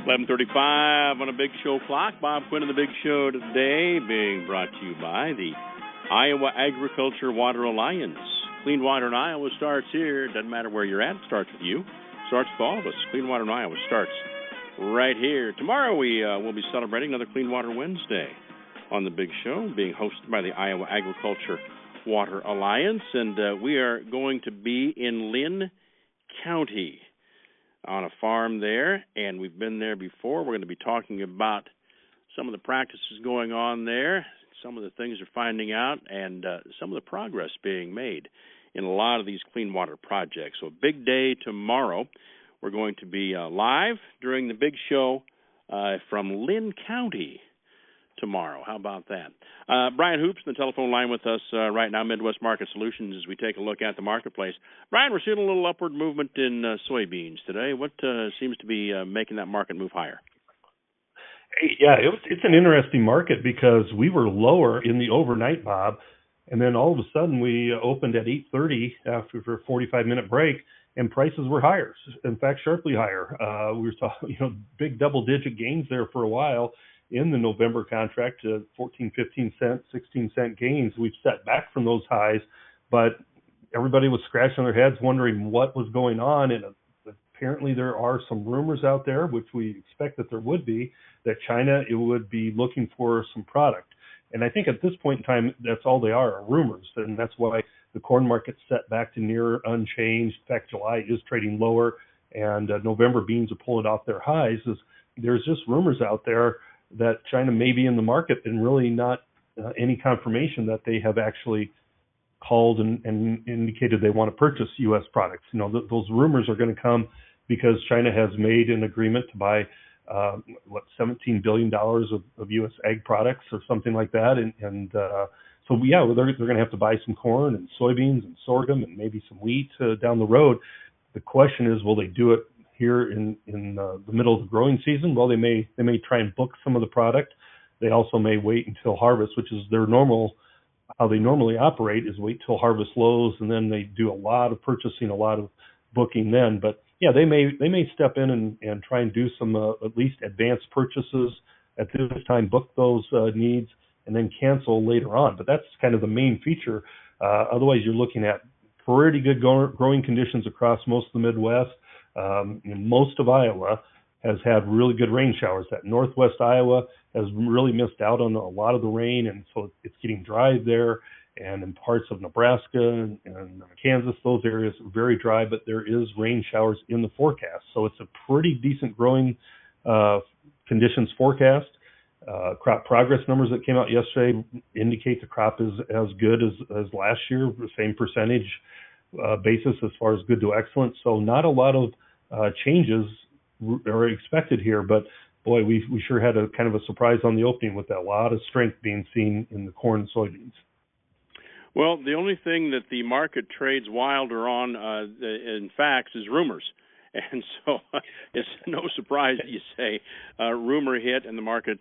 11:35 on a Big Show clock. Bob Quinn and the Big Show today being brought to you by the Iowa Agriculture Water Alliance. Clean water in Iowa starts here. Doesn't matter where you're at. It starts with you. Starts with all of us. Clean water in Iowa starts right here. Tomorrow we will be celebrating another Clean Water Wednesday on the Big Show, being hosted by the Iowa Agriculture Water Alliance. And we are going to be in Lynn County on a farm there, and we've been there before. We're going to be talking about some of the practices going on there, some of the things they're finding out, and some of the progress being made in a lot of these clean water projects. So a big day tomorrow. We're going to be live during the Big Show from Lynn County tomorrow. How about that? Brian Hoops on the telephone line with us right now, Midwest Market Solutions, as we take a look at the marketplace. Brian, we're seeing a little upward movement in soybeans today. What seems to be making that market move higher? Yeah, it's an interesting market because we were lower in the overnight, Bob, and then all of a sudden we opened at 8:30 after a 45-minute break, and prices were higher. In fact, sharply higher. We saw big double-digit gains there for a while in the November contract, 14, 15 cent, 16 cent gains. We've set back from those highs, but everybody was scratching their heads wondering what was going on. And apparently there are some rumors out there, which we expect that there would be, that China would be looking for some product. And I think at this point in time, that's all they are rumors. And that's why the corn market set back to near unchanged. In fact, July is trading lower, and November beans are pulling off their highs. There's just rumors out there that China may be in the market, and really not any confirmation that they have actually called and indicated they want to purchase U.S. products. Those rumors are going to come because China has made an agreement to buy, $17 billion of U.S. ag products or something like that. So they're going to have to buy some corn and soybeans and sorghum and maybe some wheat down the road. The question is, will they do it here in the middle of the growing season? Well, they may try and book some of the product. They also may wait until harvest, which is how they normally operate, is wait till harvest lows, and then they do a lot of purchasing, a lot of booking then. But yeah, they may step in and try and do some at least advanced purchases at this time, book those needs, and then cancel later on. But that's kind of the main feature. Otherwise, you're looking at pretty good growing conditions across most of the Midwest. Most of Iowa has had really good rain showers. That northwest Iowa has really missed out on a lot of the rain, and so it's getting dry there. And in parts of Nebraska and Kansas, those areas are very dry, but there is rain showers in the forecast. So it's a pretty decent growing conditions forecast. Crop progress numbers that came out yesterday indicate the crop is as good as last year, the same percentage basis as far as good to excellent. So not a lot of changes are expected here, but boy, we sure had a kind of a surprise on the opening with a lot of strength being seen in the corn and soybeans. Well, the only thing that the market trades wilder on, in facts, is rumors. And so it's no surprise that you say rumor hit and the market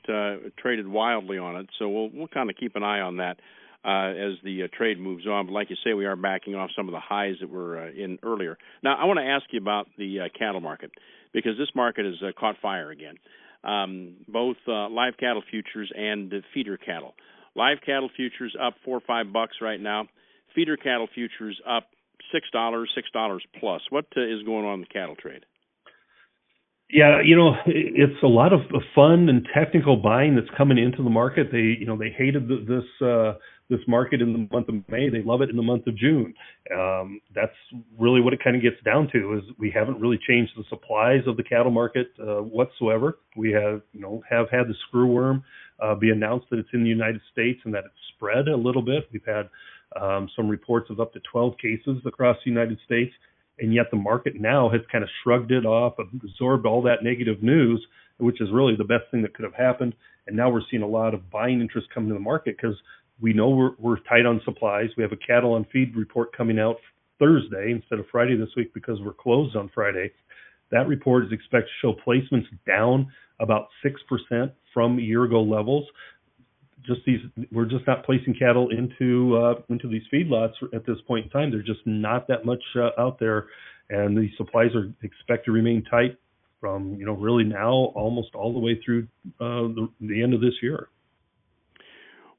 traded wildly on it. So we'll kind of keep an eye on that as the trade moves on. But like you say, we are backing off some of the highs that were in earlier. Now, I want to ask you about the cattle market, because this market has caught fire again, both live cattle futures and feeder cattle. Live cattle futures up $4 or $5 right now. Feeder cattle futures up $6 plus. What is going on in the cattle trade? Yeah, it's a lot of fun and technical buying that's coming into the market. They hated this market in the month of May. They love it in the month of June. That's really what it kind of gets down to, is we haven't really changed the supplies of the cattle market whatsoever. We have had the screwworm be announced that it's in the United States and that it's spread a little bit. We've had some reports of up to 12 cases across the United States, and yet the market now has kind of shrugged it off, absorbed all that negative news, which is really the best thing that could have happened. And now we're seeing a lot of buying interest come to the market because we know we're tight on supplies. We have a cattle on feed report coming out Thursday instead of Friday this week because we're closed on Friday. That report is expected to show placements down about 6% from year-ago levels. We're just not placing cattle into these feedlots at this point in time. There's just not that much out there, and the supplies are expected to remain tight from, really now almost all the way through the end of this year.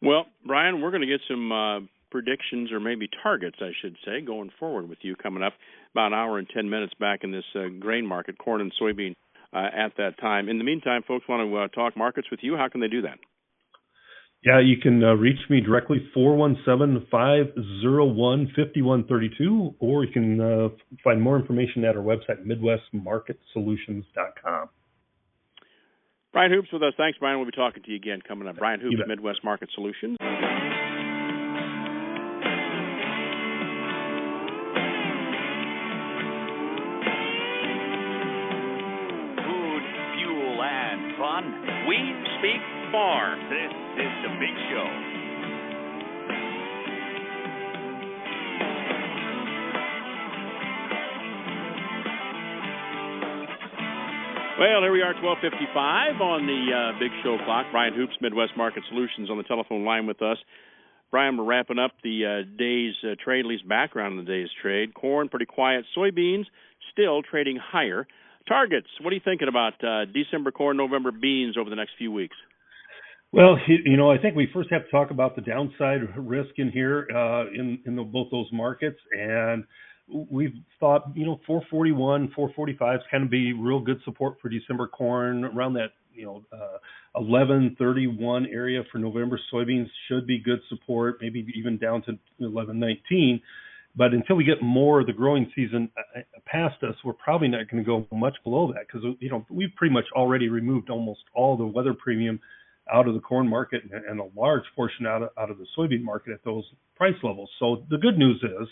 Well, Brian, we're going to get some predictions, or maybe targets, I should say, going forward with you coming up about an hour and 10 minutes back in this grain market, corn and soybean at that time. In the meantime, folks want to talk markets with you. How can they do that? Yeah, you can reach me directly, 417-501-5132, or you can find more information at our website, MidwestMarketSolutions.com. Brian Hoops with us. Thanks, Brian. We'll be talking to you again coming up. Brian Hoops, Midwest Market Solutions. Food, fuel, and fun. We speak farm. This is The Big Show. Well, here we are, 12:55 on the Big Show clock. Brian Hoops, Midwest Market Solutions, on the telephone line with us. Brian, we're wrapping up the day's trade, at least background on the day's trade. Corn, pretty quiet. Soybeans, still trading higher. Targets, what are you thinking about December corn, November beans over the next few weeks? Well, I think we first have to talk about the downside risk in here in both those markets. And we've thought, 441, 445 is kind of be real good support for December corn. Around that, 1131 area for November soybeans should be good support, maybe even down to 1119. But until we get more of the growing season past us, we're probably not going to go much below that because, we've pretty much already removed almost all the weather premium out of the corn market and a large portion out of the soybean market at those price levels. So the good news is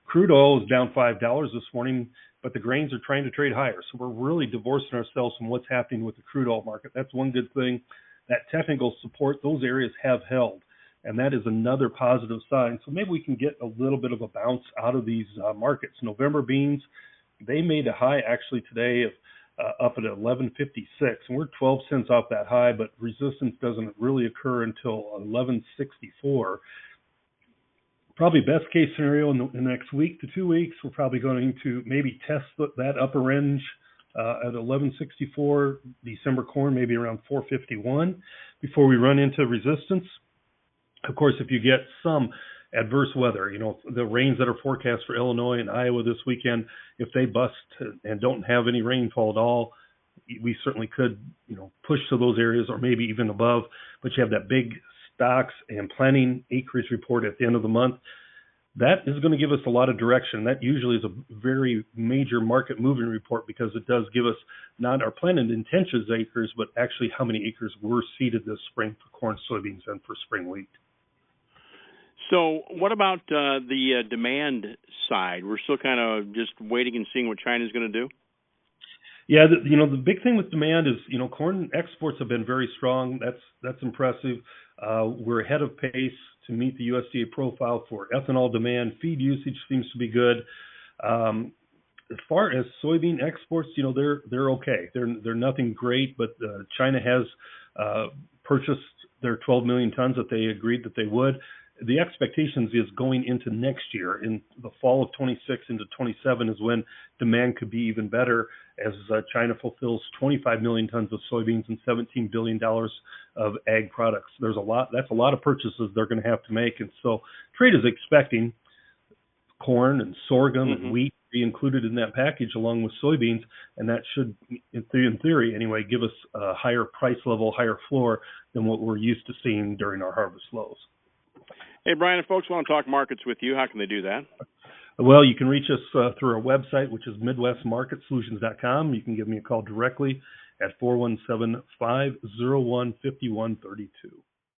crude oil is down $5 this morning, but the grains are trying to trade higher. So we're really divorcing ourselves from what's happening with the crude oil market. That's one good thing. That technical support, those areas have held, and that is another positive sign. So maybe we can get a little bit of a bounce out of these markets. November beans, they made a high actually today of up at 11.56, and we're 12 cents off that high, but resistance doesn't really occur until 11.64. Probably best case scenario in the next week to 2 weeks, we're probably going to maybe test that upper range at 11.64. December corn maybe around 4.51 before we run into resistance. Of course, if you get some adverse weather, the rains that are forecast for Illinois and Iowa this weekend, if they bust and don't have any rainfall at all, we certainly could, push to those areas or maybe even above. But you have that big stocks and planting acreage report at the end of the month. That is going to give us a lot of direction. That usually is a very major market moving report because it does give us not our planted intentions acres, but actually how many acres were seeded this spring for corn, soybeans, and for spring wheat. So what about the demand side? We're still kind of just waiting and seeing what China's going to do? Yeah, the big thing with demand is, corn exports have been very strong. That's impressive. We're ahead of pace to meet the USDA profile for ethanol demand. Feed usage seems to be good. As far as soybean exports, they're okay. They're nothing great, but China has purchased their 12 million tons that they agreed that they would. The expectations is going into next year, in the fall of 26 into 27 is when demand could be even better as China fulfills 25 million tons of soybeans and $17 billion of ag products. That's a lot of purchases they're going to have to make. And so trade is expecting corn and sorghum and wheat to be included in that package along with soybeans. And that should, in theory anyway, give us a higher price level, higher floor than what we're used to seeing during our harvest lows. Hey, Brian, if folks want to talk markets with you, how can they do that? Well, you can reach us through our website, which is MidwestMarketSolutions.com. You can give me a call directly at 417-501-5132.